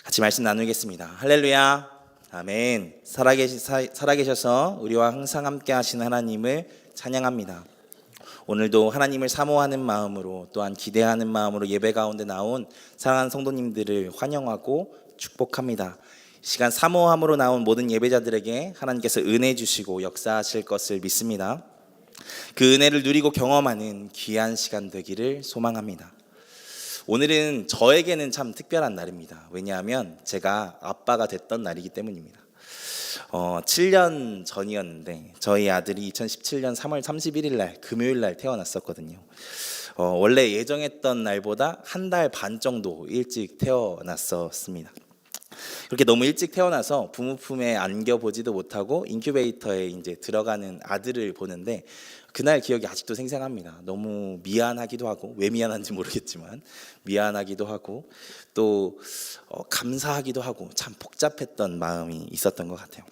같이 말씀 나누겠습니다. 할렐루야, 아멘. 살아계셔서 우리와 항상 함께 하신 하나님을 찬양합니다. 오늘도 하나님을 사모하는 마음으로 또한 기대하는 마음으로 예배 가운데 나온 사랑하는 성도님들을 환영하고 축복합니다. 이 시간 사모함으로 나온 모든 예배자들에게 하나님께서 은혜 주시고 역사하실 것을 믿습니다. 그 은혜를 누리고 경험하는 귀한 시간 되기를 소망합니다. 오늘은 저에게는 참 특별한 날입니다. 왜냐하면 제가 아빠가 됐던 날이기 때문입니다. 7년 전이었는데 저희 아들이 2017년 3월 31일 날 금요일 날 태어났었거든요. 원래 예정했던 날보다 한 달 반 정도 일찍 태어났었습니다. 그렇게 너무 일찍 태어나서 부모 품에 안겨보지도 못하고 인큐베이터에 이제 들어가는 아들을 보는데 그날 기억이 아직도 생생합니다. 너무 미안하기도 하고, 왜 미안한지 모르겠지만 미안하기도 하고 또 감사하기도 하고 참 복잡했던 마음이 있었던 것 같아요.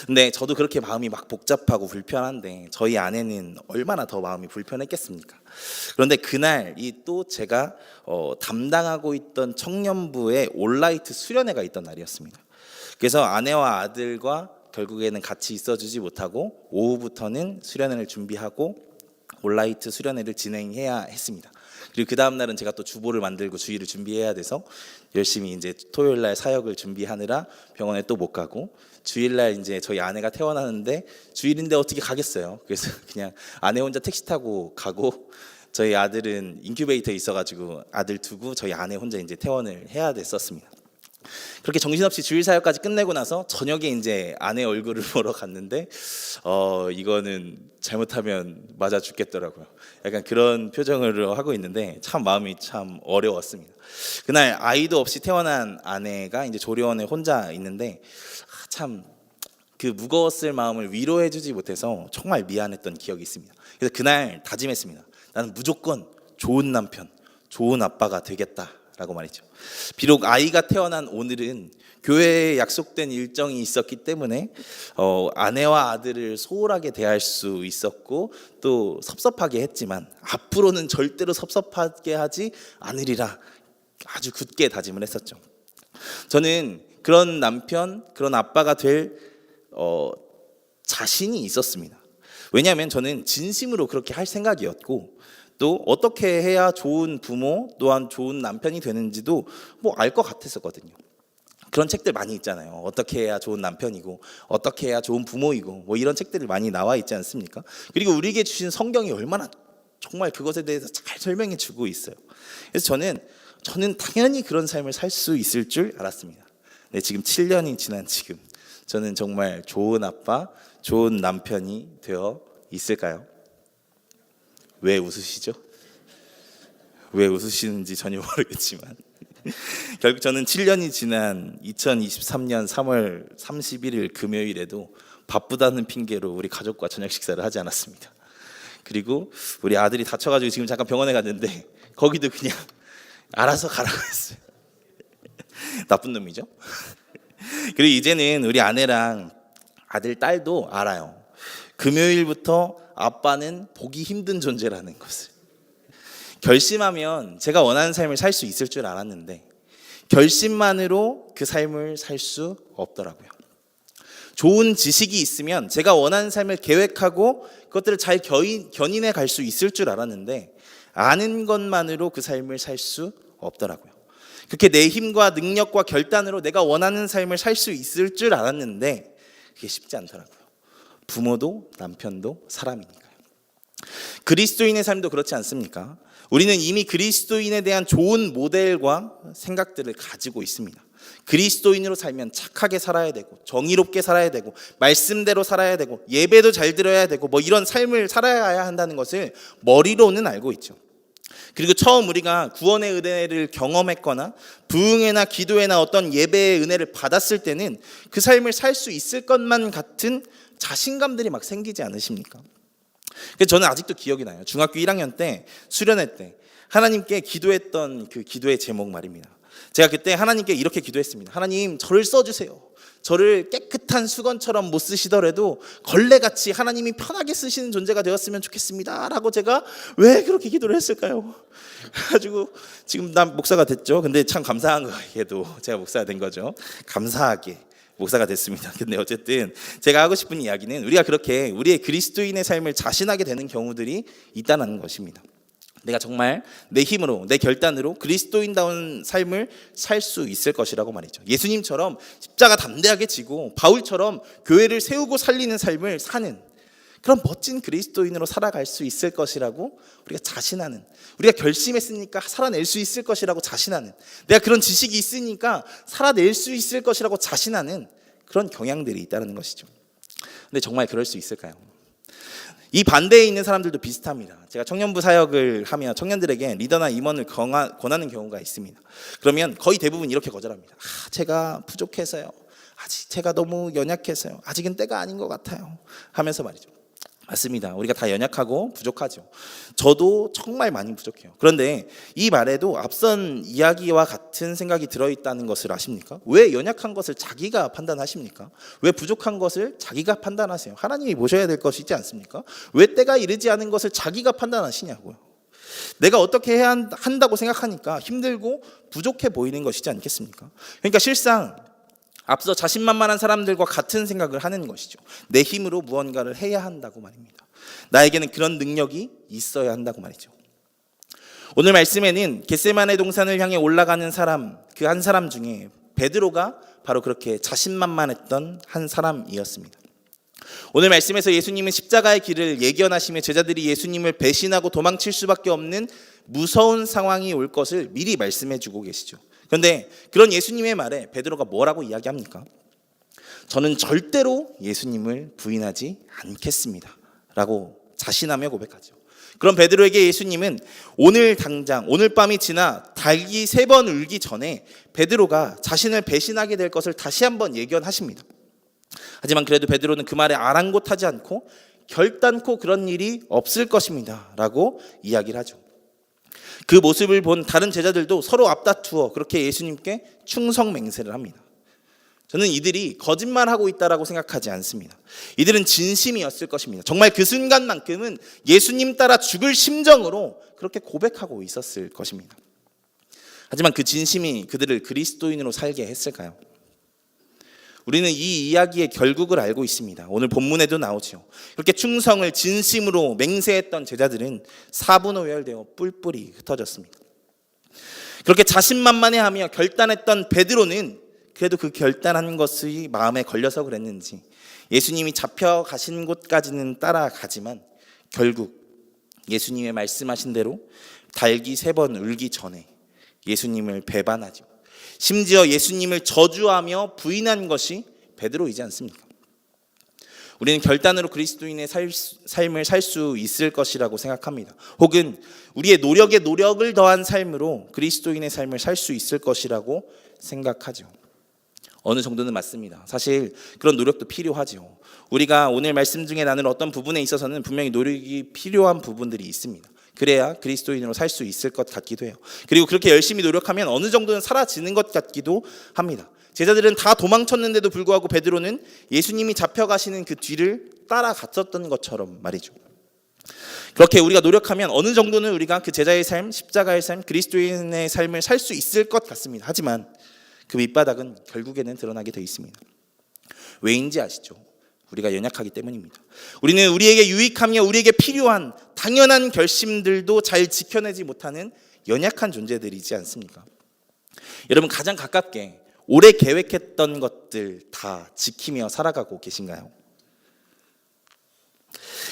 근데 저도 그렇게 마음이 막 복잡하고 불편한데 저희 아내는 얼마나 더 마음이 불편했겠습니까? 그런데 그날이 또 제가 담당하고 있던 청년부의 온라이트 수련회가 있던 날이었습니다. 그래서 아내와 아들과 결국에는 같이 있어주지 못하고 오후부터는 수련회를 준비하고 온라이트 수련회를 진행해야 했습니다. 그리고 그 다음 날은 제가 또 주보를 만들고 주일을 준비해야 돼서 열심히 이제 토요일 날 사역을 준비하느라 병원에 또 못 가고, 주일 날 이제 저희 아내가 태어나는데 주일인데 어떻게 가겠어요. 그래서 그냥 아내 혼자 택시 타고 가고 저희 아들은 인큐베이터에 있어가지고 아들 두고 저희 아내 혼자 이제 퇴원을 해야 됐었습니다. 그렇게 정신없이 주일 사역까지 끝내고 나서 저녁에 이제 아내 얼굴을 보러 갔는데 이거는 잘못하면 맞아 죽겠더라고요. 약간 그런 표정을 하고 있는데 참 마음이 참 어려웠습니다. 그날 아이도 없이 태어난 아내가 이제 조리원에 혼자 있는데 참 그 무거웠을 마음을 위로해주지 못해서 정말 미안했던 기억이 있습니다. 그래서 그날 다짐했습니다. 나는 무조건 좋은 남편, 좋은 아빠가 되겠다라고 말했죠. 비록 아이가 태어난 오늘은 교회에 약속된 일정이 있었기 때문에 아내와 아들을 소홀하게 대할 수 있었고 또 섭섭하게 했지만 앞으로는 절대로 섭섭하게 하지 않으리라 아주 굳게 다짐을 했었죠. 저는 그런 남편, 그런 아빠가 될 자신이 있었습니다. 왜냐하면 저는 진심으로 그렇게 할 생각이었고 또 어떻게 해야 좋은 부모 또한 좋은 남편이 되는지도 뭐 알 것 같았었거든요. 그런 책들 많이 있잖아요. 어떻게 해야 좋은 남편이고 어떻게 해야 좋은 부모이고 뭐 이런 책들이 많이 나와 있지 않습니까? 그리고 우리에게 주신 성경이 얼마나 정말 그것에 대해서 잘 설명해 주고 있어요. 그래서 저는 당연히 그런 삶을 살 수 있을 줄 알았습니다. 네, 지금 7년이 지난 지금 저는 정말 좋은 아빠, 좋은 남편이 되어 있을까요? 왜 웃으시죠? 왜 웃으시는지 전혀 모르겠지만 결국 저는 7년이 지난 2023년 3월 31일 금요일에도 바쁘다는 핑계로 우리 가족과 저녁 식사를 하지 않았습니다. 그리고 우리 아들이 다쳐가지고 지금 잠깐 병원에 갔는데 거기도 그냥 알아서 가라고 했어요. 나쁜 놈이죠. 그리고 이제는 우리 아내랑 아들, 딸도 알아요. 금요일부터 아빠는 보기 힘든 존재라는 것을. 결심하면 제가 원하는 삶을 살 수 있을 줄 알았는데 결심만으로 그 삶을 살 수 없더라고요. 좋은 지식이 있으면 제가 원하는 삶을 계획하고 그것들을 잘 견인해 갈 수 있을 줄 알았는데 아는 것만으로 그 삶을 살 수 없더라고요. 그렇게 내 힘과 능력과 결단으로 내가 원하는 삶을 살 수 있을 줄 알았는데 그게 쉽지 않더라고요. 부모도 남편도 사람이니까요. 그리스도인의 삶도 그렇지 않습니까? 우리는 이미 그리스도인에 대한 좋은 모델과 생각들을 가지고 있습니다. 그리스도인으로 살면 착하게 살아야 되고 정의롭게 살아야 되고 말씀대로 살아야 되고 예배도 잘 드려야 되고 뭐 이런 삶을 살아야 한다는 것을 머리로는 알고 있죠. 그리고 처음 우리가 구원의 은혜를 경험했거나 부흥회나 기도회나 어떤 예배의 은혜를 받았을 때는 그 삶을 살 수 있을 것만 같은 자신감들이 막 생기지 않으십니까? 그래서 저는 아직도 기억이 나요. 중학교 1학년 때 수련회 때 하나님께 기도했던 그 기도의 제목 말입니다. 제가 그때 하나님께 이렇게 기도했습니다. 하나님, 저를 써주세요. 저를 깨끗한 수건처럼 못 쓰시더라도 걸레같이 하나님이 편하게 쓰시는 존재가 되었으면 좋겠습니다 라고 제가 왜 그렇게 기도를 했을까요? 그래가지고 지금 난 목사가 됐죠. 근데 참 감사한 거에도 제가 목사가 된 거죠. 감사하게 목사가 됐습니다. 근데 어쨌든 제가 하고 싶은 이야기는 우리가 그렇게 우리의 그리스도인의 삶을 자신하게 되는 경우들이 있다는 것입니다. 내가 정말 내 힘으로, 내 결단으로 그리스도인다운 삶을 살 수 있을 것이라고 말이죠. 예수님처럼 십자가 담대하게 지고 바울처럼 교회를 세우고 살리는 삶을 사는 그런 멋진 그리스도인으로 살아갈 수 있을 것이라고 우리가 자신하는, 우리가 결심했으니까 살아낼 수 있을 것이라고 자신하는, 내가 그런 지식이 있으니까 살아낼 수 있을 것이라고 자신하는 그런 경향들이 있다는 것이죠. 근데 정말 그럴 수 있을까요? 이 반대에 있는 사람들도 비슷합니다. 제가 청년부 사역을 하며 청년들에게 리더나 임원을 권하는 경우가 있습니다. 그러면 거의 대부분 이렇게 거절합니다. 제가 부족해서요. 아직 제가 너무 연약해서요. 아직은 때가 아닌 것 같아요. 하면서 말이죠. 맞습니다. 우리가 다 연약하고 부족하죠. 저도 정말 많이 부족해요. 그런데 이 말에도 앞선 이야기와 같은 생각이 들어있다는 것을 아십니까? 왜 연약한 것을 자기가 판단하십니까? 왜 부족한 것을 자기가 판단하세요? 하나님이 보셔야 될 것이지 않습니까? 왜 때가 이르지 않은 것을 자기가 판단하시냐고요. 내가 어떻게 해야 한다고 생각하니까 힘들고 부족해 보이는 것이지 않겠습니까? 그러니까 실상 앞서 자신만만한 사람들과 같은 생각을 하는 것이죠. 내 힘으로 무언가를 해야 한다고 말입니다. 나에게는 그런 능력이 있어야 한다고 말이죠. 오늘 말씀에는 겟세마네 동산을 향해 올라가는 사람, 그 한 사람 중에 베드로가 바로 그렇게 자신만만했던 한 사람이었습니다. 오늘 말씀에서 예수님은 십자가의 길을 예견하시며 제자들이 예수님을 배신하고 도망칠 수밖에 없는 무서운 상황이 올 것을 미리 말씀해 주고 계시죠. 그런데 그런 예수님의 말에 베드로가 뭐라고 이야기합니까? 저는 절대로 예수님을 부인하지 않겠습니다 라고 자신하며 고백하죠. 그럼 베드로에게 예수님은 오늘 당장, 오늘 밤이 지나 닭이 3번 울기 전에 베드로가 자신을 배신하게 될 것을 다시 한번 예견하십니다. 하지만 그래도 베드로는 그 말에 아랑곳하지 않고 결단코 그런 일이 없을 것입니다 라고 이야기를 하죠. 그 모습을 본 다른 제자들도 서로 앞다투어 그렇게 예수님께 충성 맹세를 합니다. 저는 이들이 거짓말하고 있다라고 생각하지 않습니다. 이들은 진심이었을 것입니다. 정말 그 순간만큼은 예수님 따라 죽을 심정으로 그렇게 고백하고 있었을 것입니다. 하지만 그 진심이 그들을 그리스도인으로 살게 했을까요? 우리는 이 이야기의 결국을 알고 있습니다. 오늘 본문에도 나오죠. 그렇게 충성을 진심으로 맹세했던 제자들은 사분오열되어 뿔뿔이 흩어졌습니다. 그렇게 자신만만해하며 결단했던 베드로는 그래도 그 결단한 것이 마음에 걸려서 그랬는지 예수님이 잡혀가신 곳까지는 따라가지만 결국 예수님의 말씀하신 대로 닭이 3번 울기 전에 예수님을 배반하죠. 심지어 예수님을 저주하며 부인한 것이 베드로이지 않습니까? 우리는 결단으로 그리스도인의 삶을 살 수 있을 것이라고 생각합니다. 혹은 우리의 노력에 노력을 더한 삶으로 그리스도인의 삶을 살 수 있을 것이라고 생각하죠. 어느 정도는 맞습니다. 사실 그런 노력도 필요하죠. 우리가 오늘 말씀 중에 나눌 어떤 부분에 있어서는 분명히 노력이 필요한 부분들이 있습니다. 그래야 그리스도인으로 살 수 있을 것 같기도 해요. 그리고 그렇게 열심히 노력하면 어느 정도는 사라지는 것 같기도 합니다. 제자들은 다 도망쳤는데도 불구하고 베드로는 예수님이 잡혀가시는 그 뒤를 따라갔었던 것처럼 말이죠. 그렇게 우리가 노력하면 어느 정도는 우리가 그 제자의 삶, 십자가의 삶, 그리스도인의 삶을 살 수 있을 것 같습니다. 하지만 그 밑바닥은 결국에는 드러나게 되어 있습니다. 왜인지 아시죠? 우리가 연약하기 때문입니다. 우리는 우리에게 유익하며 우리에게 필요한 당연한 결심들도 잘 지켜내지 못하는 연약한 존재들이지 않습니까? 여러분, 가장 가깝게 오래 계획했던 것들 다 지키며 살아가고 계신가요?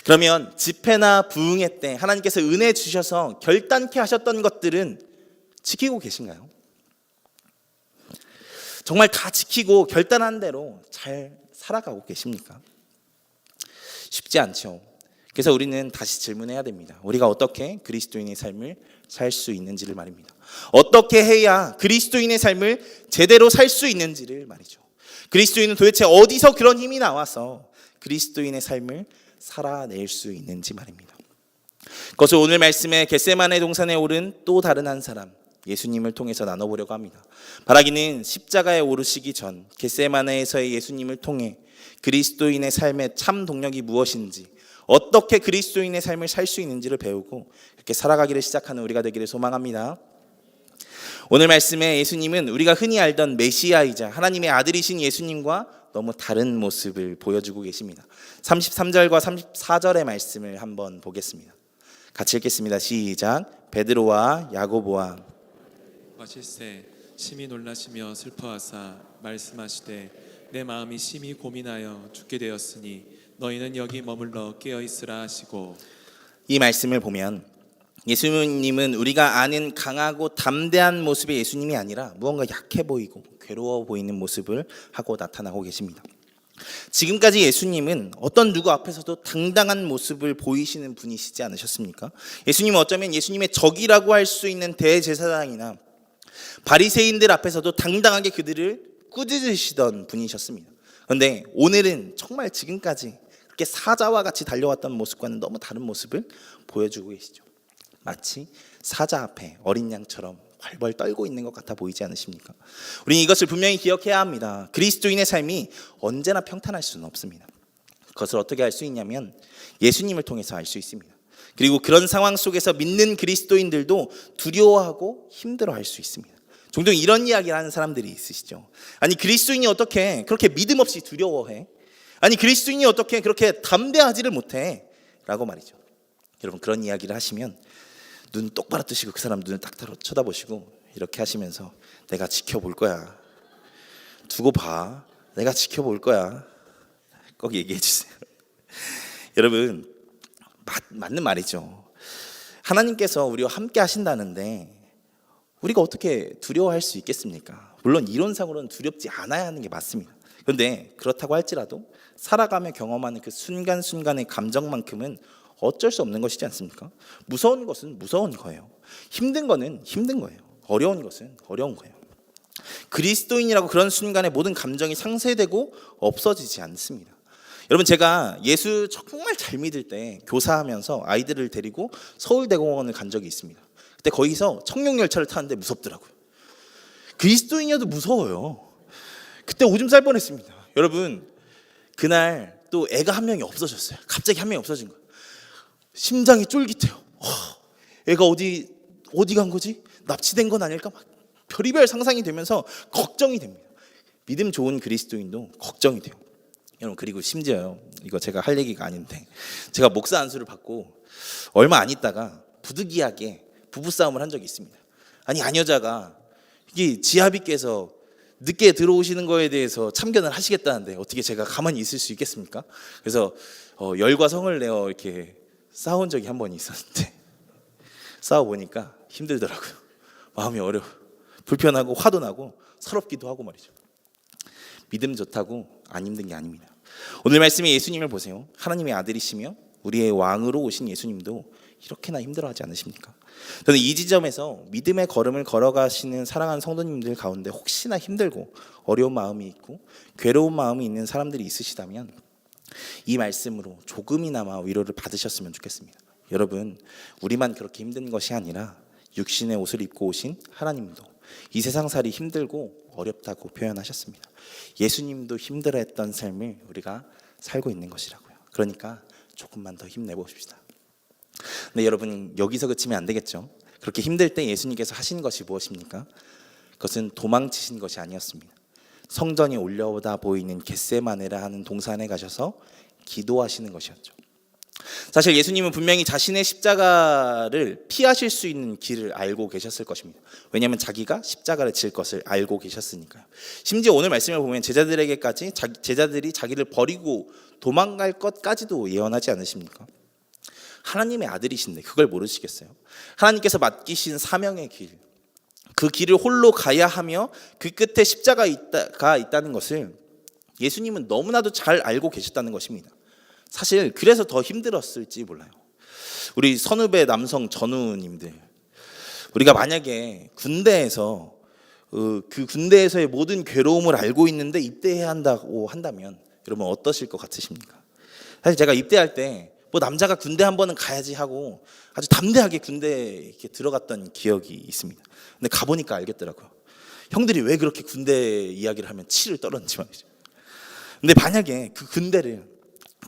그러면 집회나 부흥회 때 하나님께서 은혜 주셔서 결단케 하셨던 것들은 지키고 계신가요? 정말 다 지키고 결단한 대로 잘 살아가고 계십니까? 쉽지 않죠. 그래서 우리는 다시 질문해야 됩니다. 우리가 어떻게 그리스도인의 삶을 살 수 있는지를 말입니다. 어떻게 해야 그리스도인의 삶을 제대로 살 수 있는지를 말이죠. 그리스도인은 도대체 어디서 그런 힘이 나와서 그리스도인의 삶을 살아낼 수 있는지 말입니다. 그것을 오늘 말씀에 겟세마네 동산에 오른 또 다른 한 사람, 예수님을 통해서 나눠보려고 합니다. 바라기는 십자가에 오르시기 전 겟세마네에서의 예수님을 통해 그리스도인의 삶의 참 동력이 무엇인지, 어떻게 그리스도인의 삶을 살 수 있는지를 배우고 그렇게 살아가기를 시작하는 우리가 되기를 소망합니다. 오늘 말씀에 예수님은 우리가 흔히 알던 메시아이자 하나님의 아들이신 예수님과 너무 다른 모습을 보여주고 계십니다. 33절과 34절의 말씀을 한번 보겠습니다. 같이 읽겠습니다. 시작. 베드로와 야고보와 하실세 심히 놀라시며 슬퍼하사 말씀하시되 내 마음이 심히 고민하여 죽게 되었으니 너희는 여기 머물러 깨어 있으라 하시고. 이 말씀을 보면 예수님은 우리가 아는 강하고 담대한 모습의 예수님이 아니라 무언가 약해 보이고 괴로워 보이는 모습을 하고 나타나고 계십니다. 지금까지 예수님은 어떤 누구 앞에서도 당당한 모습을 보이시는 분이시지 않으셨습니까? 예수님은 어쩌면 예수님의 적이라고 할 수 있는 대제사장이나 바리새인들 앞에서도 당당하게 그들을 꾸짖으시던 분이셨습니다. 그런데 오늘은 정말 지금까지 그렇게 사자와 같이 달려왔던 모습과는 너무 다른 모습을 보여주고 계시죠. 마치 사자 앞에 어린 양처럼 벌벌 떨고 있는 것 같아 보이지 않으십니까? 우리는 이것을 분명히 기억해야 합니다. 그리스도인의 삶이 언제나 평탄할 수는 없습니다. 그것을 어떻게 알 수 있냐면 예수님을 통해서 알 수 있습니다. 그리고 그런 상황 속에서 믿는 그리스도인들도 두려워하고 힘들어할 수 있습니다. 종종 이런 이야기를 하는 사람들이 있으시죠. 아니 그리스도인이 어떻게 그렇게 믿음 없이 두려워해? 아니 그리스도인이 어떻게 그렇게 담대하지를 못해? 라고 말이죠. 여러분 그런 이야기를 하시면 눈 똑바로 뜨시고 그 사람 눈을 딱 쳐다보시고 이렇게 하시면서 내가 지켜볼 거야. 두고 봐. 내가 지켜볼 거야. 꼭 얘기해 주세요. 여러분 맞는 말이죠. 하나님께서 우리와 함께 하신다는데 우리가 어떻게 두려워할 수 있겠습니까? 물론 이론상으로는 두렵지 않아야 하는 게 맞습니다. 그런데 그렇다고 할지라도 살아가며 경험하는 그 순간순간의 감정만큼은 어쩔 수 없는 것이지 않습니까? 무서운 것은 무서운 거예요. 힘든 거는 힘든 거예요. 어려운 것은 어려운 거예요. 그리스도인이라고 그런 순간에 모든 감정이 상쇄되고 없어지지 않습니다. 여러분 제가 예수 정말 잘 믿을 때 교사하면서 아이들을 데리고 서울대공원을 간 적이 있습니다. 그때 거기서 청룡열차를 타는데 무섭더라고요. 그리스도인이어도 무서워요. 그때 오줌 쌀 뻔했습니다. 여러분 그날 또 애가 한 명이 없어졌어요. 갑자기 한 명이 없어진 거예요. 심장이 쫄깃해요. 애가 어디 간 거지? 납치된 건 아닐까? 막 별의별 상상이 되면서 걱정이 됩니다. 믿음 좋은 그리스도인도 걱정이 돼요. 여러분 그리고 심지어요. 이거 제가 할 얘기가 아닌데 제가 목사 안수를 받고 얼마 안 있다가 부득이하게 부부싸움을 한 적이 있습니다. 아니 아녀자가 이게 지아비께서 늦게 들어오시는 거에 대해서 참견을 하시겠다는데 어떻게 제가 가만히 있을 수 있겠습니까? 그래서 열과 성을 내어 이렇게 싸운 적이 한 번 있었는데 싸워보니까 힘들더라고요. 마음이 어려워. 불편하고 화도 나고 서럽기도 하고 말이죠. 믿음 좋다고 안 힘든 게 아닙니다. 오늘 말씀에 예수님을 보세요. 하나님의 아들이시며 우리의 왕으로 오신 예수님도 이렇게나 힘들어하지 않으십니까? 저는 이 지점에서 믿음의 걸음을 걸어가시는 사랑하는 성도님들 가운데 혹시나 힘들고 어려운 마음이 있고 괴로운 마음이 있는 사람들이 있으시다면 이 말씀으로 조금이나마 위로를 받으셨으면 좋겠습니다. 여러분 우리만 그렇게 힘든 것이 아니라 육신의 옷을 입고 오신 하나님도 이 세상살이 힘들고 어렵다고 표현하셨습니다. 예수님도 힘들어했던 삶을 우리가 살고 있는 것이라고요. 그러니까 조금만 더 힘내봅시다. 근데 여러분 여기서 그치면 안 되겠죠. 그렇게 힘들 때 예수님께서 하신 것이 무엇입니까? 그것은 도망치신 것이 아니었습니다. 성전이 올려다 보이는 겟세마네라 하는 동산에 가셔서 기도하시는 것이었죠. 사실 예수님은 분명히 자신의 십자가를 피하실 수 있는 길을 알고 계셨을 것입니다. 왜냐하면 자기가 십자가를 질 것을 알고 계셨으니까요. 심지어 오늘 말씀을 보면 제자들에게까지 제자들이 자기를 버리고 도망갈 것까지도 예언하지 않으십니까? 하나님의 아들이신데 그걸 모르시겠어요? 하나님께서 맡기신 사명의 길, 그 길을 홀로 가야 하며 그 끝에 십자가가 있다는 것을 예수님은 너무나도 잘 알고 계셨다는 것입니다. 사실 그래서 더 힘들었을지 몰라요. 우리 선후배 남성 전우님들, 우리가 만약에 군대에서 그 군대에서의 모든 괴로움을 알고 있는데 입대해야 한다고 한다면 여러분 어떠실 것 같으십니까? 사실 제가 입대할 때 뭐 남자가 군대 한 번은 가야지 하고 아주 담대하게 군대에 이렇게 들어갔던 기억이 있습니다. 근데 가보니까 알겠더라고요. 형들이 왜 그렇게 군대 이야기를 하면 치를 떨었는지 말이죠. 근데 만약에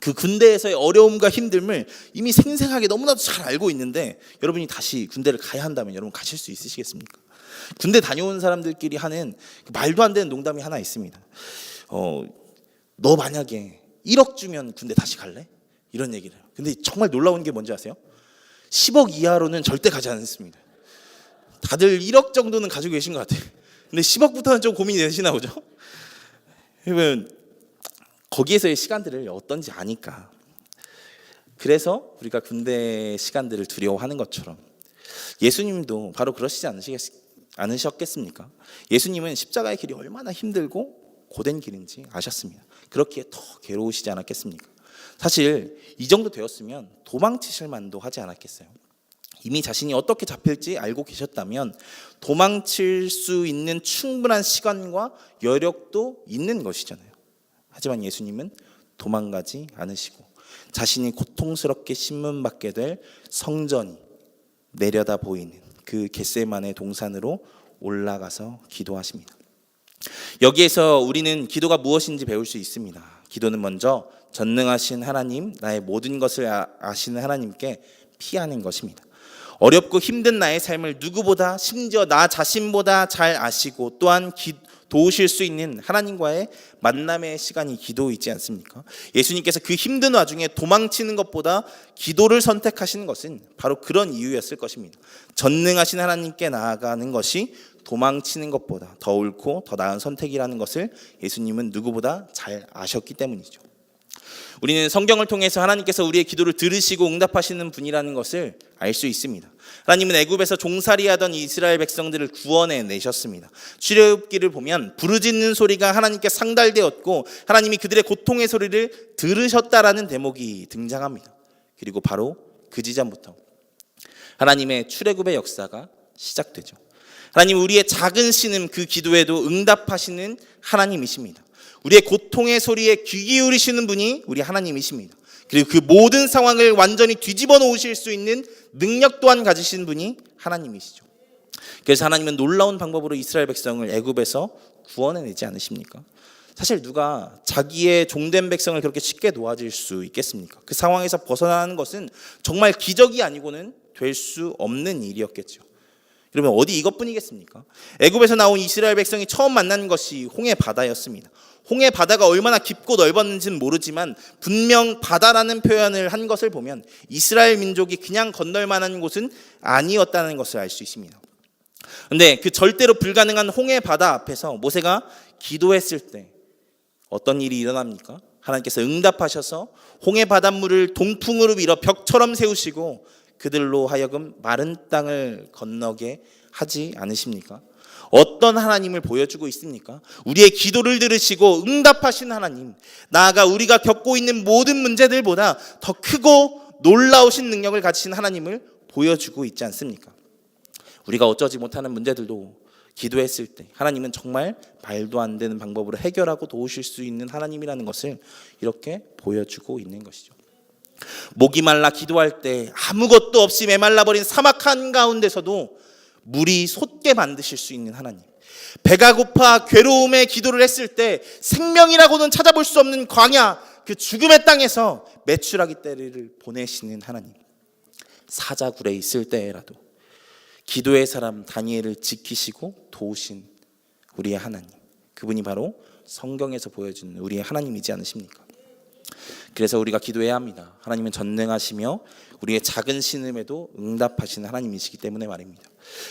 그 군대에서의 어려움과 힘듦을 이미 생생하게 너무나도 잘 알고 있는데 여러분이 다시 군대를 가야 한다면 여러분 가실 수 있으시겠습니까? 군대 다녀온 사람들끼리 하는 말도 안 되는 농담이 하나 있습니다. 너 만약에 1억 주면 군대 다시 갈래? 이런 얘기를 해요. 근데 정말 놀라운 게 뭔지 아세요? 10억 이하로는 절대 가지 않습니다. 다들 1억 정도는 가지고 계신 것 같아요. 근데 10억부터는 좀 고민이 되시나 보죠? 그러면 거기에서의 시간들을 어떤지 아니까. 그래서 우리가 군대 시간들을 두려워하는 것처럼 예수님도 바로 그러시지 않으셨겠습니까? 예수님은 십자가의 길이 얼마나 힘들고 고된 길인지 아셨습니다. 그렇기에 더 괴로우시지 않았겠습니까? 사실 이 정도 되었으면 도망치실 만도 하지 않았겠어요. 이미 자신이 어떻게 잡힐지 알고 계셨다면 도망칠 수 있는 충분한 시간과 여력도 있는 것이잖아요. 하지만 예수님은 도망가지 않으시고 자신이 고통스럽게 신문받게 될 성전이 내려다 보이는 그 겟세마네 동산으로 올라가서 기도하십니다. 여기에서 우리는 기도가 무엇인지 배울 수 있습니다. 기도는 먼저 전능하신 하나님, 나의 모든 것을 아시는 하나님께 피하는 것입니다. 어렵고 힘든 나의 삶을 누구보다, 심지어 나 자신보다 잘 아시고 또한 도우실 수 있는 하나님과의 만남의 시간이 기도이지 않습니까? 예수님께서 그 힘든 와중에 도망치는 것보다 기도를 선택하시는 것은 바로 그런 이유였을 것입니다. 전능하신 하나님께 나아가는 것이 도망치는 것보다 더 옳고 더 나은 선택이라는 것을 예수님은 누구보다 잘 아셨기 때문이죠. 우리는 성경을 통해서 하나님께서 우리의 기도를 들으시고 응답하시는 분이라는 것을 알 수 있습니다. 하나님은 애굽에서 종살이하던 이스라엘 백성들을 구원해 내셨습니다. 출애굽기를 보면 부르짖는 소리가 하나님께 상달되었고 하나님이 그들의 고통의 소리를 들으셨다라는 대목이 등장합니다. 그리고 바로 그 지점부터 하나님의 출애굽의 역사가 시작되죠. 하나님 우리의 작은 신음 그 기도에도 응답하시는 하나님이십니다. 우리의 고통의 소리에 귀 기울이시는 분이 우리 하나님이십니다. 그리고 그 모든 상황을 완전히 뒤집어 놓으실 수 있는 능력 또한 가지신 분이 하나님이시죠. 그래서 하나님은 놀라운 방법으로 이스라엘 백성을 애굽에서 구원해내지 않으십니까? 사실 누가 자기의 종된 백성을 그렇게 쉽게 놓아줄 수 있겠습니까? 그 상황에서 벗어나는 것은 정말 기적이 아니고는 될 수 없는 일이었겠죠. 그러면 어디 이것뿐이겠습니까? 애굽에서 나온 이스라엘 백성이 처음 만난 것이 홍해 바다였습니다. 홍해 바다가 얼마나 깊고 넓었는지는 모르지만 분명 바다라는 표현을 한 것을 보면 이스라엘 민족이 그냥 건널 만한 곳은 아니었다는 것을 알 수 있습니다. 그런데 그 절대로 불가능한 홍해 바다 앞에서 모세가 기도했을 때 어떤 일이 일어납니까? 하나님께서 응답하셔서 홍해 바닷물을 동풍으로 밀어 벽처럼 세우시고 그들로 하여금 마른 땅을 건너게 하지 않으십니까? 어떤 하나님을 보여주고 있습니까? 우리의 기도를 들으시고 응답하신 하나님, 나아가 우리가 겪고 있는 모든 문제들보다 더 크고 놀라우신 능력을 가지신 하나님을 보여주고 있지 않습니까? 우리가 어쩌지 못하는 문제들도 기도했을 때 하나님은 정말 말도 안 되는 방법으로 해결하고 도우실 수 있는 하나님이라는 것을 이렇게 보여주고 있는 것이죠. 목이 말라 기도할 때 아무것도 없이 메말라버린 사막 한가운데서도 물이 솟게 만드실 수 있는 하나님, 배가 고파 괴로움에 기도를 했을 때 생명이라고는 찾아볼 수 없는 광야 그 죽음의 땅에서 메추라기 떼를 보내시는 하나님, 사자굴에 있을 때라도 기도의 사람 다니엘을 지키시고 도우신 우리의 하나님, 그분이 바로 성경에서 보여주는 우리의 하나님이지 않으십니까? 그래서 우리가 기도해야 합니다. 하나님은 전능하시며 우리의 작은 신음에도 응답하시는 하나님이시기 때문에 말입니다.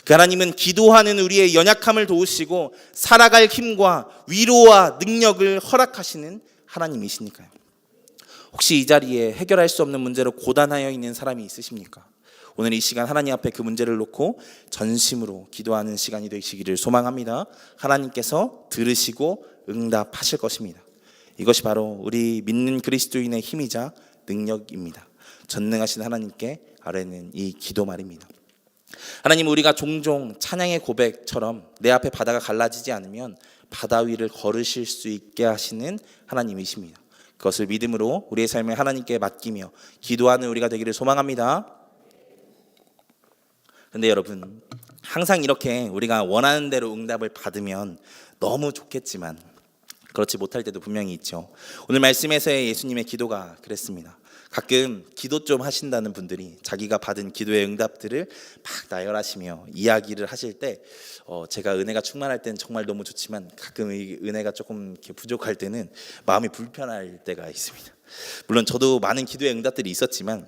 그 하나님은 기도하는 우리의 연약함을 도우시고 살아갈 힘과 위로와 능력을 허락하시는 하나님이시니까요. 혹시 이 자리에 해결할 수 없는 문제로 고단하여 있는 사람이 있으십니까? 오늘 이 시간 하나님 앞에 그 문제를 놓고 전심으로 기도하는 시간이 되시기를 소망합니다. 하나님께서 들으시고 응답하실 것입니다. 이것이 바로 우리 믿는 그리스도인의 힘이자 능력입니다. 전능하신 하나님께 아뢰는 이 기도 말입니다. 하나님, 우리가 종종 찬양의 고백처럼 내 앞에 바다가 갈라지지 않으면 바다 위를 걸으실 수 있게 하시는 하나님이십니다. 그것을 믿음으로 우리의 삶을 하나님께 맡기며 기도하는 우리가 되기를 소망합니다. 그런데 여러분, 항상 이렇게 우리가 원하는 대로 응답을 받으면 너무 좋겠지만 그렇지 못할 때도 분명히 있죠. 오늘 말씀에서의 예수님의 기도가 그랬습니다. 가끔 기도 좀 하신다는 분들이 자기가 받은 기도의 응답들을 막 나열하시며 이야기를 하실 때 제가 은혜가 충만할 때는 정말 너무 좋지만 가끔 이 은혜가 조금 이렇게 부족할 때는 마음이 불편할 때가 있습니다. 물론 저도 많은 기도의 응답들이 있었지만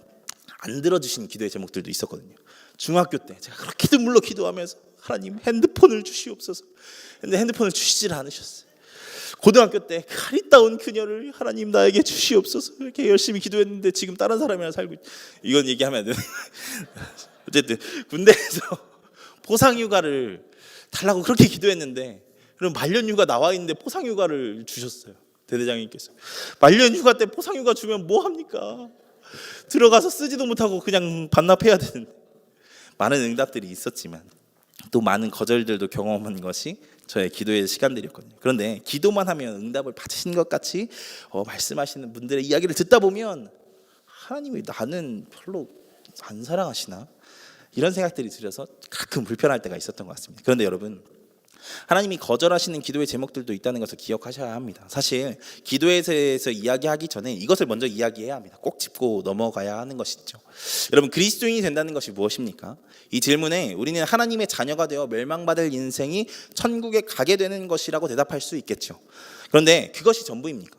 안 들어주신 기도의 제목들도 있었거든요. 중학교 때 제가 그렇게 눈물로 기도하면서 하나님 핸드폰을 주시옵소서. 근데 핸드폰을 주시질 않으셨어요. 고등학교 때 그 아리따운 그녀를 하나님 나에게 주시옵소서. 이렇게 열심히 기도했는데 지금 다른 사람이랑 살고 이건 얘기하면 안 되는. 어쨌든 군대에서 포상휴가를 달라고 그렇게 기도했는데 그럼 말년휴가 나와 있는데 포상휴가를 주셨어요. 대대장님께서 말년휴가 때 포상휴가 주면 뭐 합니까? 들어가서 쓰지도 못하고 그냥 반납해야 되는데 많은 응답들이 있었지만 또 많은 거절들도 경험한 것이 저의 기도의 시간들이었거든요. 그런데 기도만 하면 응답을 받으신 것 같이 말씀하시는 분들의 이야기를 듣다 보면 하나님이 나는 별로 안 사랑하시나? 이런 생각들이 들어서 가끔 불편할 때가 있었던 것 같습니다. 그런데 여러분, 하나님이 거절하시는 기도의 제목들도 있다는 것을 기억하셔야 합니다. 사실 기도에 대해서 이야기하기 전에 이것을 먼저 이야기해야 합니다. 꼭 짚고 넘어가야 하는 것이죠. 여러분, 그리스도인이 된다는 것이 무엇입니까? 이 질문에 우리는 하나님의 자녀가 되어 멸망받을 인생이 천국에 가게 되는 것이라고 대답할 수 있겠죠. 그런데 그것이 전부입니까?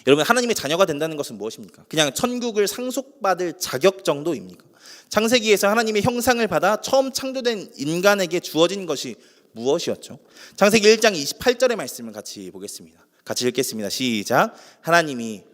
여러분, 하나님의 자녀가 된다는 것은 무엇입니까? 그냥 천국을 상속받을 자격 정도입니까? 창세기에서 하나님의 형상을 받아 처음 창조된 인간에게 주어진 것이 무엇이었죠? 창세기 1장 28절의 말씀을 같이 보겠습니다. 같이 읽겠습니다. 시작. 하나님이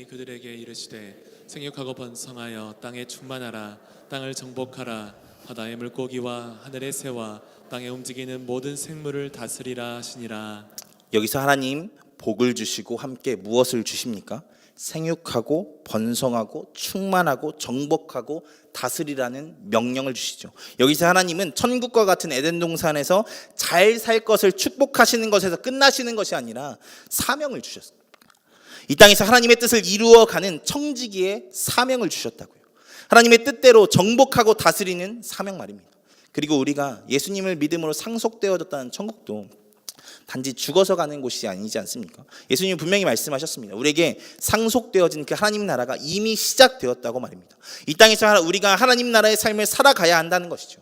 그들에게 이르시되 생육하고 번성하여 땅에 충만하라. 땅을 정복하라. 바다의 물고기와 하늘의 새와 땅에 움직이는 모든 생물을 다스리라 하시니라. 여기서 하나님 복을 주시고 함께 무엇을 주십니까? 생육하고 번성하고 충만하고 정복하고 다스리라는 명령을 주시죠. 여기서 하나님은 천국과 같은 에덴 동산에서 잘 살 것을 축복하시는 것에서 끝나시는 것이 아니라 사명을 주셨어요. 이 땅에서 하나님의 뜻을 이루어가는 청지기의 사명을 주셨다고요. 하나님의 뜻대로 정복하고 다스리는 사명 말입니다. 그리고 우리가 예수님을 믿음으로 상속되어졌다는 천국도 단지 죽어서 가는 곳이 아니지 않습니까? 예수님이 분명히 말씀하셨습니다. 우리에게 상속되어진 그 하나님 나라가 이미 시작되었다고 말입니다. 이 땅에서 우리가 하나님 나라의 삶을 살아가야 한다는 것이죠.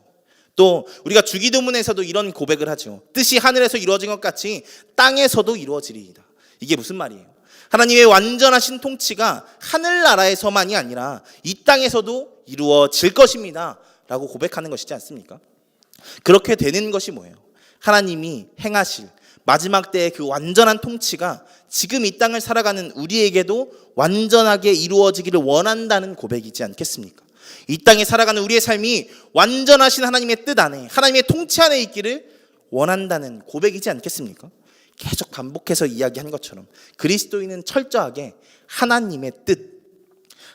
또 우리가 주기도문에서도 이런 고백을 하죠. 뜻이 하늘에서 이루어진 것 같이 땅에서도 이루어지리이다. 이게 무슨 말이에요? 하나님의 완전하신 통치가 하늘나라에서만이 아니라 이 땅에서도 이루어질 것입니다 라고 고백하는 것이지 않습니까? 그렇게 되는 것이 뭐예요? 하나님이 행하실 마지막 때의 그 완전한 통치가 지금 이 땅을 살아가는 우리에게도 완전하게 이루어지기를 원한다는 고백이지 않겠습니까? 이 땅에 살아가는 우리의 삶이 완전하신 하나님의 뜻 안에, 하나님의 통치 안에 있기를 원한다는 고백이지 않겠습니까? 계속 반복해서 이야기한 것처럼 그리스도인은 철저하게 하나님의 뜻,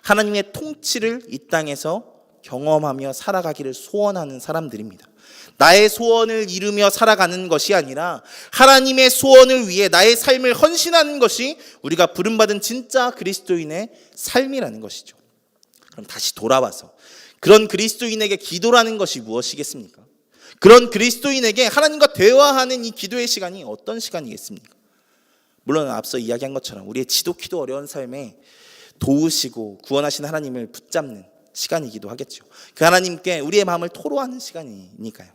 하나님의 통치를 이 땅에서 경험하며 살아가기를 소원하는 사람들입니다. 나의 소원을 이루며 살아가는 것이 아니라 하나님의 소원을 위해 나의 삶을 헌신하는 것이 우리가 부름받은 진짜 그리스도인의 삶이라는 것이죠. 그럼 다시 돌아와서 그런 그리스도인에게 기도라는 것이 무엇이겠습니까? 그런 그리스도인에게 하나님과 대화하는 이 기도의 시간이 어떤 시간이겠습니까? 물론 앞서 이야기한 것처럼 우리의 지독히도 어려운 삶에 도우시고 구원하신 하나님을 붙잡는 시간이기도 하겠죠. 그 하나님께 우리의 마음을 토로하는 시간이니까요.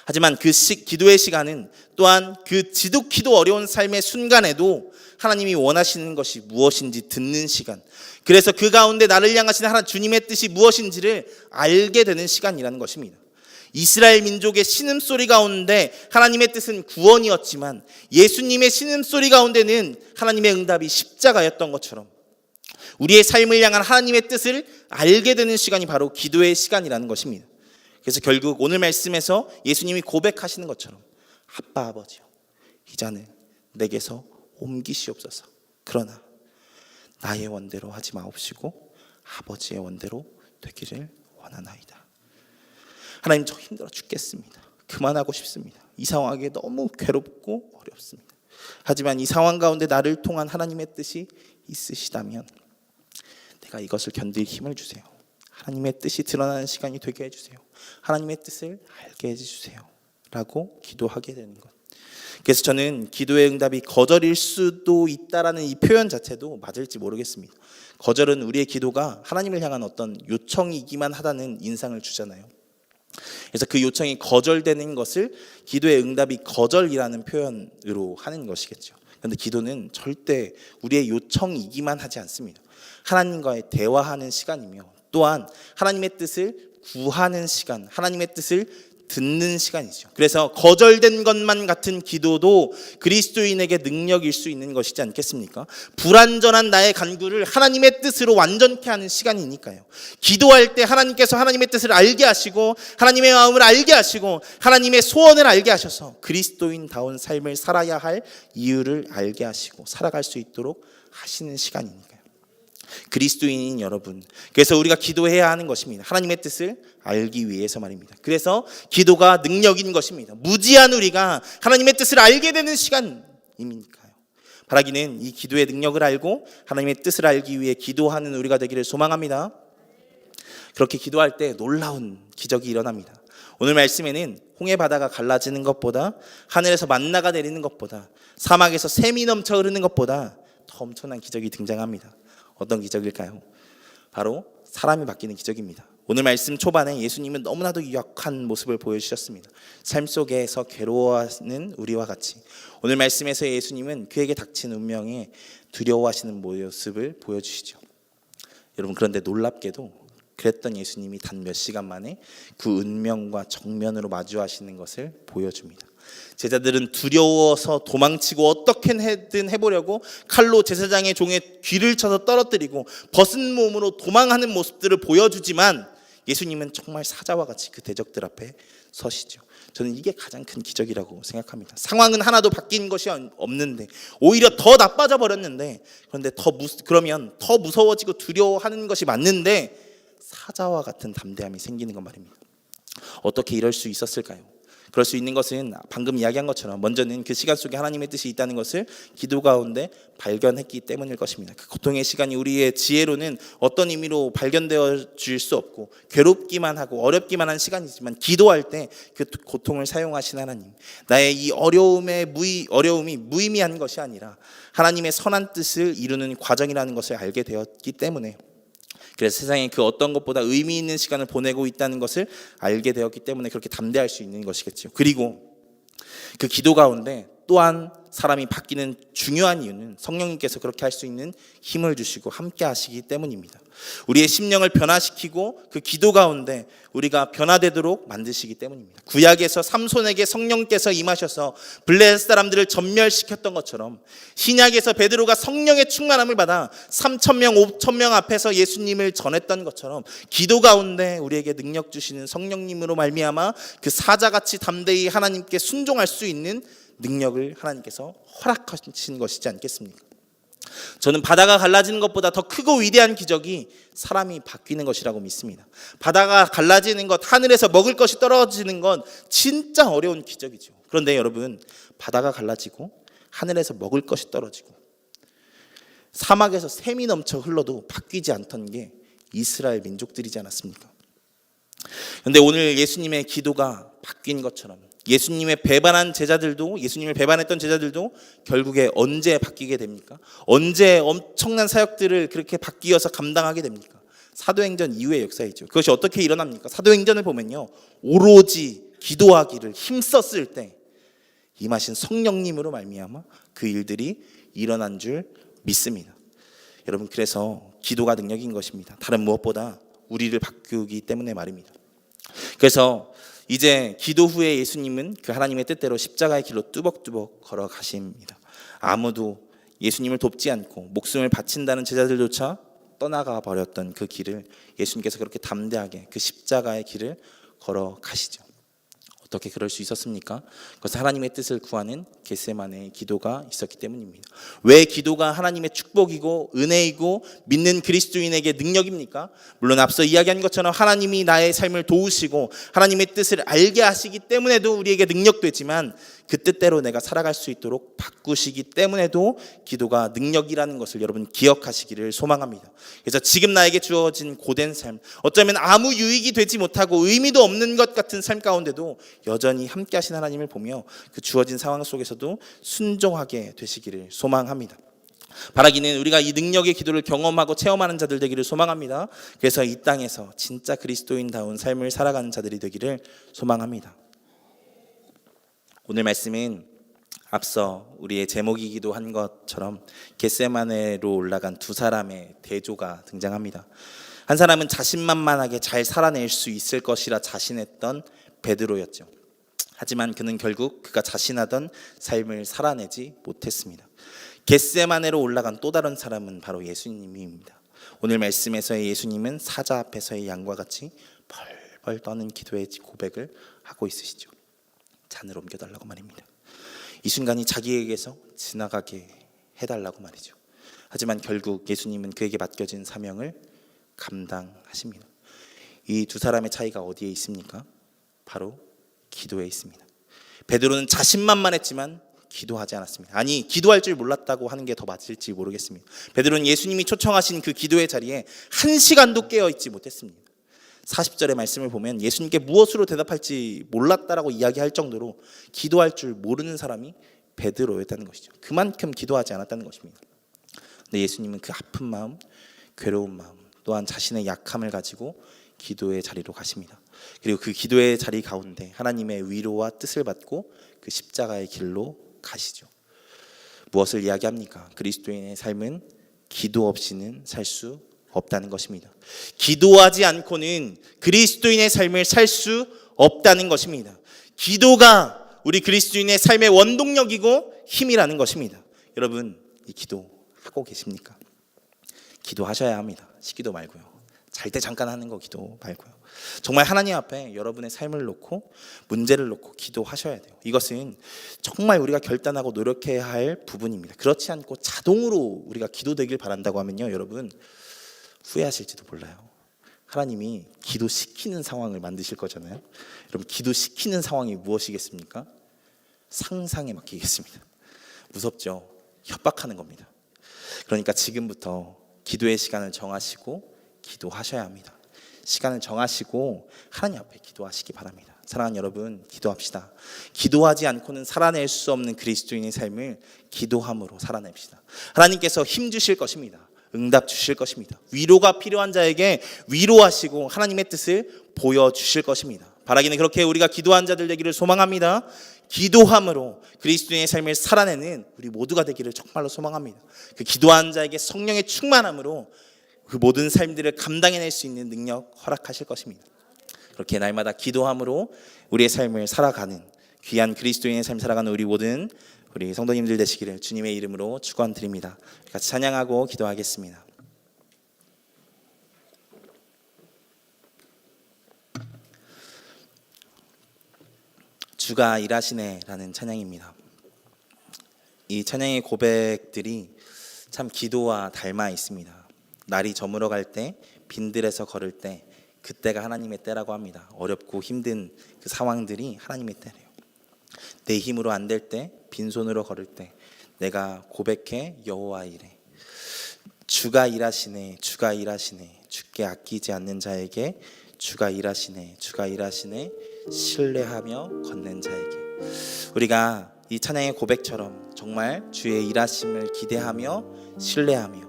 하지만 그 기도의 시간은 또한 그 지독히도 어려운 삶의 순간에도 하나님이 원하시는 것이 무엇인지 듣는 시간, 그래서 그 가운데 나를 향하신 하나님 주님의 뜻이 무엇인지를 알게 되는 시간이라는 것입니다. 이스라엘 민족의 신음소리 가운데 하나님의 뜻은 구원이었지만 예수님의 신음소리 가운데는 하나님의 응답이 십자가였던 것처럼 우리의 삶을 향한 하나님의 뜻을 알게 되는 시간이 바로 기도의 시간이라는 것입니다. 그래서 결국 오늘 말씀에서 예수님이 고백하시는 것처럼 아빠 아버지요, 이 잔을 내게서 옮기시옵소서. 그러나 나의 원대로 하지 마옵시고 아버지의 원대로 되기를 원하나이다. 하나님, 저 힘들어 죽겠습니다. 그만하고 싶습니다. 이 상황이 너무 괴롭고 어렵습니다. 하지만 이 상황 가운데 나를 통한 하나님의 뜻이 있으시다면 내가 이것을 견딜 힘을 주세요. 하나님의 뜻이 드러나는 시간이 되게 해주세요. 하나님의 뜻을 알게 해주세요 라고 기도하게 되는 것. 그래서 저는 기도의 응답이 거절일 수도 있다라는 이 표현 자체도 맞을지 모르겠습니다. 거절은 우리의 기도가 하나님을 향한 어떤 요청이기만 하다는 인상을 주잖아요. 그래서 그 요청이 거절되는 것을 기도의 응답이 거절이라는 표현으로 하는 것이겠죠. 그런데 기도는 절대 우리의 요청이기만 하지 않습니다. 하나님과의 대화하는 시간이며 또한 하나님의 뜻을 구하는 시간, 하나님의 뜻을 듣는 시간이죠. 그래서 거절된 것만 같은 기도도 그리스도인에게 능력일 수 있는 것이지 않겠습니까? 불완전한 나의 간구를 하나님의 뜻으로 완전케 하는 시간이니까요. 기도할 때 하나님께서 하나님의 뜻을 알게 하시고 하나님의 마음을 알게 하시고 하나님의 소원을 알게 하셔서 그리스도인다운 삶을 살아야 할 이유를 알게 하시고 살아갈 수 있도록 하시는 시간이니까요. 그리스도인인 여러분, 그래서 우리가 기도해야 하는 것입니다. 하나님의 뜻을 알기 위해서 말입니다. 그래서 기도가 능력인 것입니다. 무지한 우리가 하나님의 뜻을 알게 되는 시간이니까요. 바라기는 이 기도의 능력을 알고 하나님의 뜻을 알기 위해 기도하는 우리가 되기를 소망합니다. 그렇게 기도할 때 놀라운 기적이 일어납니다. 오늘 말씀에는 홍해 바다가 갈라지는 것보다, 하늘에서 만나가 내리는 것보다, 사막에서 샘이 넘쳐 흐르는 것보다 더 엄청난 기적이 등장합니다. 어떤 기적일까요? 바로 사람이 바뀌는 기적입니다. 오늘 말씀 초반에 예수님은 너무나도 약한 모습을 보여주셨습니다. 삶 속에서 괴로워하는 우리와 같이 오늘 말씀에서 예수님은 그에게 닥친 운명에 두려워하시는 모습을 보여주시죠. 여러분, 그런데 놀랍게도 그랬던 예수님이 단 몇 시간 만에 그 운명과 정면으로 마주하시는 것을 보여줍니다. 제자들은 두려워서 도망치고 어떻게든 해보려고 칼로 제사장의 종의 귀를 쳐서 떨어뜨리고 벗은 몸으로 도망하는 모습들을 보여주지만 예수님은 정말 사자와 같이 그 대적들 앞에 서시죠. 저는 이게 가장 큰 기적이라고 생각합니다. 상황은 하나도 바뀐 것이 없는데 오히려 더 나빠져 버렸는데, 그런데 그러면 더 무서워지고 두려워하는 것이 맞는데 사자와 같은 담대함이 생기는 것 말입니다. 어떻게 이럴 수 있었을까요? 그럴 수 있는 것은 방금 이야기한 것처럼 먼저는 그 시간 속에 하나님의 뜻이 있다는 것을 기도 가운데 발견했기 때문일 것입니다. 그 고통의 시간이 우리의 지혜로는 어떤 의미로 발견되어 줄 수 없고 괴롭기만 하고 어렵기만 한 시간이지만, 기도할 때 그 고통을 사용하신 하나님, 나의 이 어려움이 무의미한 것이 아니라 하나님의 선한 뜻을 이루는 과정이라는 것을 알게 되었기 때문에, 그래서 세상에 그 어떤 것보다 의미 있는 시간을 보내고 있다는 것을 알게 되었기 때문에 그렇게 담대할 수 있는 것이겠죠. 그리고 그 기도 가운데 또한 사람이 바뀌는 중요한 이유는 성령님께서 그렇게 할 수 있는 힘을 주시고 함께 하시기 때문입니다. 우리의 심령을 변화시키고 그 기도 가운데 우리가 변화되도록 만드시기 때문입니다. 구약에서 삼손에게 성령께서 임하셔서 블레셋 사람들을 전멸시켰던 것처럼, 신약에서 베드로가 성령의 충만함을 받아 3,000명, 5,000명 앞에서 예수님을 전했던 것처럼 기도 가운데 우리에게 능력 주시는 성령님으로 말미암아 그 사자같이 담대히 하나님께 순종할 수 있는 능력을 하나님께서 허락하신 것이지 않겠습니까? 저는 바다가 갈라지는 것보다 더 크고 위대한 기적이 사람이 바뀌는 것이라고 믿습니다. 바다가 갈라지는 것, 하늘에서 먹을 것이 떨어지는 건 진짜 어려운 기적이죠. 그런데 여러분, 바다가 갈라지고 하늘에서 먹을 것이 떨어지고 사막에서 샘이 넘쳐 흘러도 바뀌지 않던 게 이스라엘 민족들이지 않았습니까? 그런데 오늘 예수님의 기도가 바뀐 것처럼 예수님을 배반했던 제자들도 결국에 언제 바뀌게 됩니까? 언제 엄청난 사역들을 그렇게 바뀌어서 감당하게 됩니까? 사도행전 이후의 역사이죠. 그것이 어떻게 일어납니까? 사도행전을 보면요, 오로지 기도하기를 힘썼을 때 임하신 성령님으로 말미암아 그 일들이 일어난 줄 믿습니다. 여러분, 그래서 기도가 능력인 것입니다. 다른 무엇보다 우리를 바꾸기 때문에 말입니다. 그래서 이제 기도 후에 예수님은 그 하나님의 뜻대로 십자가의 길로 뚜벅뚜벅 걸어가십니다. 아무도 예수님을 돕지 않고 목숨을 바친다는 제자들조차 떠나가 버렸던 그 길을 예수님께서 그렇게 담대하게 그 십자가의 길을 걸어가시죠. 어떻게 그럴 수 있었습니까? 그것은 하나님의 뜻을 구하는 겟세마네의 기도가 있었기 때문입니다. 왜 기도가 하나님의 축복이고 은혜이고 믿는 그리스도인에게 능력입니까? 물론 앞서 이야기한 것처럼 하나님이 나의 삶을 도우시고 하나님의 뜻을 알게 하시기 때문에도 우리에게 능력도 있지만 그 뜻대로 내가 살아갈 수 있도록 바꾸시기 때문에도 기도가 능력이라는 것을 여러분 기억하시기를 소망합니다. 그래서 지금 나에게 주어진 고된 삶, 어쩌면 아무 유익이 되지 못하고 의미도 없는 것 같은 삶 가운데도 여전히 함께 하신 하나님을 보며 그 주어진 상황 속에서도 순종하게 되시기를 소망합니다. 바라기는 우리가 이 능력의 기도를 경험하고 체험하는 자들 되기를 소망합니다. 그래서 이 땅에서 진짜 그리스도인다운 삶을 살아가는 자들이 되기를 소망합니다. 오늘 말씀은 앞서 우리의 제목이기도 한 것처럼 겟세마네로 올라간 두 사람의 대조가 등장합니다. 한 사람은 자신만만하게 잘 살아낼 수 있을 것이라 자신했던 베드로였죠. 하지만 그는 결국 그가 자신하던 삶을 살아내지 못했습니다. 겟세마네로 올라간 또 다른 사람은 바로 예수님입니다. 오늘 말씀에서의 예수님은 사자 앞에서의 양과 같이 벌벌 떠는 기도의 고백을 하고 있으시죠. 잔을 옮겨달라고 말입니다. 이 순간이 자기에게서 지나가게 해달라고 말이죠. 하지만 결국 예수님은 그에게 맡겨진 사명을 감당하십니다. 이 두 사람의 차이가 어디에 있습니까? 바로 기도에 있습니다. 베드로는 자신만만했지만 기도하지 않았습니다. 아니, 기도할 줄 몰랐다고 하는 게 더 맞을지 모르겠습니다. 베드로는 예수님이 초청하신 그 기도의 자리에 1시간도 깨어있지 못했습니다. 40절의 말씀을 보면 예수님께 무엇으로 대답할지 몰랐다라고 이야기할 정도로 기도할 줄 모르는 사람이 베드로였다는 것이죠. 그만큼 기도하지 않았다는 것입니다. 근데 예수님은 그 아픈 마음, 괴로운 마음, 또한 자신의 약함을 가지고 기도의 자리로 가십니다. 그리고 그 기도의 자리 가운데 하나님의 위로와 뜻을 받고 그 십자가의 길로 가시죠. 무엇을 이야기합니까? 그리스도인의 삶은 기도 없이는 살 수 없다는 것입니다. 기도하지 않고는 그리스도인의 삶을 살 수 없다는 것입니다. 기도가 우리 그리스도인의 삶의 원동력이고 힘이라는 것입니다. 여러분, 이 기도하고 계십니까? 기도하셔야 합니다. 쉬기도 말고요. 잘 때 잠깐 하는 거 기도 말고요. 정말 하나님 앞에 여러분의 삶을 놓고 문제를 놓고 기도하셔야 돼요. 이것은 정말 우리가 결단하고 노력해야 할 부분입니다. 그렇지 않고 자동으로 우리가 기도되길 바란다고 하면요, 여러분 후회하실지도 몰라요. 하나님이 기도시키는 상황을 만드실 거잖아요. 여러분, 기도시키는 상황이 무엇이겠습니까? 상상에 맡기겠습니다. 무섭죠? 협박하는 겁니다. 그러니까 지금부터 기도의 시간을 정하시고 기도하셔야 합니다. 시간을 정하시고 하나님 앞에 기도하시기 바랍니다. 사랑하는 여러분, 기도합시다. 기도하지 않고는 살아낼 수 없는 그리스도인의 삶을 기도함으로 살아냅시다. 하나님께서 힘 주실 것입니다. 응답 주실 것입니다. 위로가 필요한 자에게 위로하시고 하나님의 뜻을 보여주실 것입니다. 바라기는 그렇게 우리가 기도한 자들 되기를 소망합니다. 기도함으로 그리스도인의 삶을 살아내는 우리 모두가 되기를 정말로 소망합니다. 그 기도한 자에게 성령의 충만함으로 그 모든 삶들을 감당해낼 수 있는 능력 허락하실 것입니다. 그렇게 날마다 기도함으로 우리의 삶을 살아가는 귀한 그리스도인의 삶 살아가는 우리 성도님들 되시기를 주님의 이름으로 축원드립니다. 같이 찬양하고 기도하겠습니다. 주가 일하시네라는 찬양입니다. 이 찬양의 고백들이 참 기도와 닮아 있습니다. 날이 저물어 갈 때, 빈들에서 걸을 때, 그때가 하나님의 때라고 합니다. 어렵고 힘든 그 상황들이 하나님의 때래요. 내 힘으로 안 될 때, 빈손으로 걸을 때 내가 고백해 여호와 이래. 주가 일하시네, 주가 일하시네. 주께 아끼지 않는 자에게 주가 일하시네, 주가 일하시네. 신뢰하며 걷는 자에게. 우리가 이 찬양의 고백처럼 정말 주의 일하심을 기대하며 신뢰하며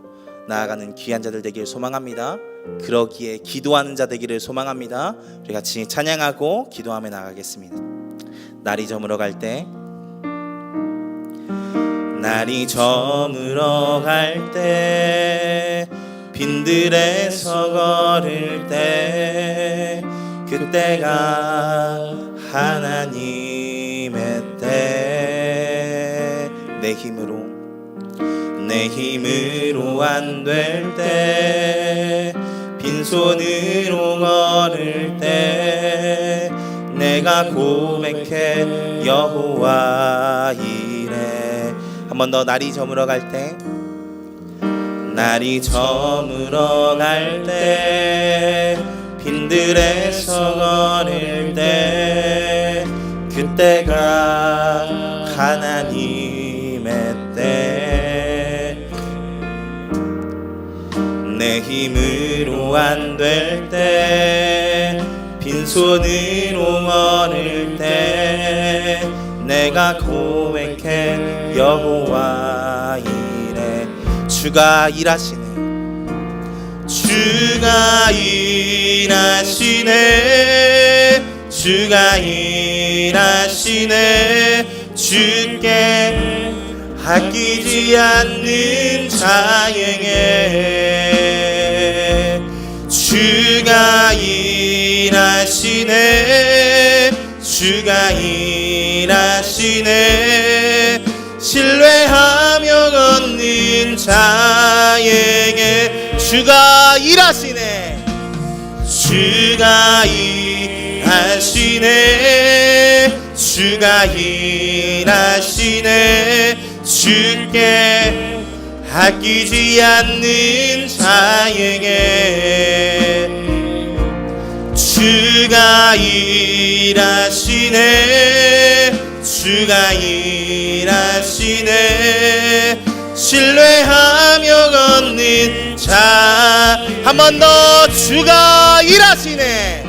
나아가는 귀한 자들 되기를 소망합니다. 그러기에 기도하는 자 되기를 소망합니다. 우리 같이 찬양하고 기도하며 나가겠습니다. 날이 저물어 갈 때, 날이 저물어 갈 때, 빈들에서 걸을 때, 그때가 하나님의 때. 내 힘으로 안 될 때, 빈손으로 걸을 때 내가 고백해 여호와 이래. 한 번 더. 날이 저물어 갈 때, 날이 저물어 갈 때, 빈들에서 걸을 때, 그때가 하나님의 때. 내 힘으로 안 될 때, 빈손으로 걸을 때, 내가 고백해 여호와 이래. 주가 일하시네, 주가 일하시네, 주가 일하시네. 주께 아끼지 않는 자에게 주가 일하시네, 주가 일하시네. 신뢰하며 걷는 자에게 주가 일하시네, 주가 일하시네, 주가 일하시네. 주께 아끼지 않는 자에게 주가 일하시네, 주가 일하시네. 신뢰하며 걷는 자. 한 번 더. 주가 일하시네,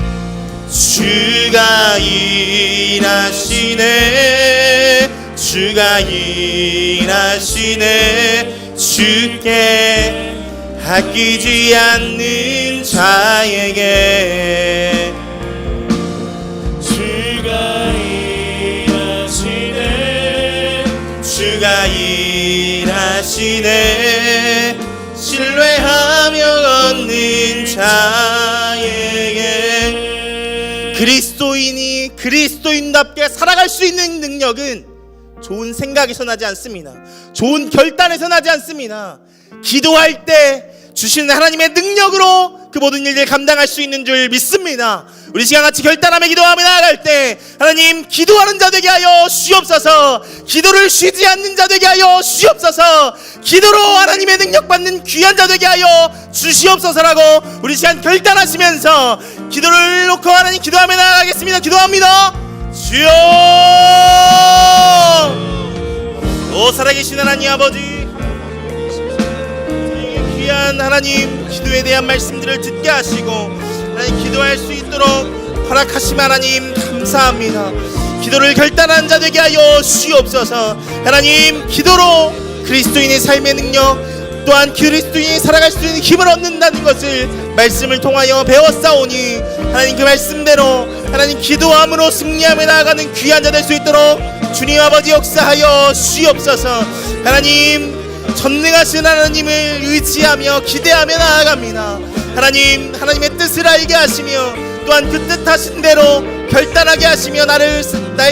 주가 일하시네, 주가 일하시네. 주께 아끼지 않는 자에게 주가 일하시네, 주가 일하시네. 신뢰하며 걷는 자에게. 그리스도인이 그리스도인답게 살아갈 수 있는 능력은 좋은 생각에서 나지 않습니다. 좋은 결단에서 나지 않습니다. 기도할 때 주시는 하나님의 능력으로 그 모든 일을 감당할 수 있는 줄 믿습니다. 우리 시간 같이 결단하며 기도하며 나아갈 때 하나님, 기도하는 자 되게 하여 주옵소서. 기도를 쉬지 않는 자 되게 하여 주옵소서. 기도로 하나님의 능력 받는 귀한 자 되게 하여 주시옵소서라고 우리 시간 결단하시면서 기도를 놓고 하나님 기도하며 나아가겠습니다. 기도합니다. 주여, 오 살아계신 하나님 아버지, 귀한 하나님, 기도에 대한 말씀들을 듣게 하시고 하나님 기도할 수 있도록 허락하심 하나님 감사합니다. 기도를 결단한 자 되게 하여 주시옵소서. 하나님, 기도로 그리스도인의 삶의 능력 또한 그리스도인이 살아갈 수 있는 힘을 얻는다는 것을 말씀을 통하여 배웠사오니 하나님 그 말씀대로 하나님 기도함으로 승리하며 나아가는 귀한 자 될 수 있도록 주님 아버지 역사하여 주시옵소서. 하나님, 전능하신 하나님을 의지하며 기대하며 나아갑니다. 하나님, 하나님의 뜻을 알게 하시며 또한 그 뜻하신 대로 결단하게 하시며 나의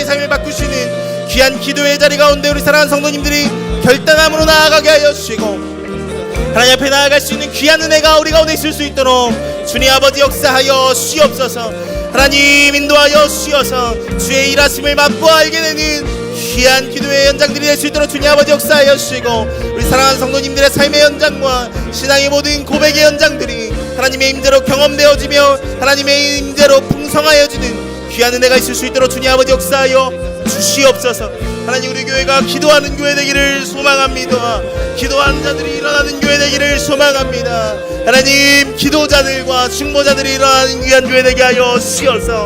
삶을 바꾸시는 귀한 기도의 자리 가운데 우리 사랑하는 성도님들이 결단함으로 나아가게 하여 주시고 하나님 앞에 나아갈 수 있는 귀한 은혜가 우리 가운데 있을 수 있도록 주님 아버지 역사하여 주시옵소서. 하나님, 인도하여 주시어서 주의 일하심을 맛보아 알게 되는 귀한 기도의 연장들이 될 수 있도록 주님 아버지 역사하여 주시고 우리 사랑하는 성도님들의 삶의 연장과 신앙의 모든 고백의 연장들이 하나님의 임재로 경험되어지며 하나님의 임재로 풍성하여지는 귀한 은혜가 있을 수 있도록 주님 아버지 역사하여 주시옵소서. 하나님, 우리 교회가 기도하는 교회 되기를 소망합니다. 기도하는 자들이 일어나는 교회 되기를 소망합니다. 하나님, 기도자들과 중보자들이 일어나는 귀한 교회 되게 하여 주시옵소서.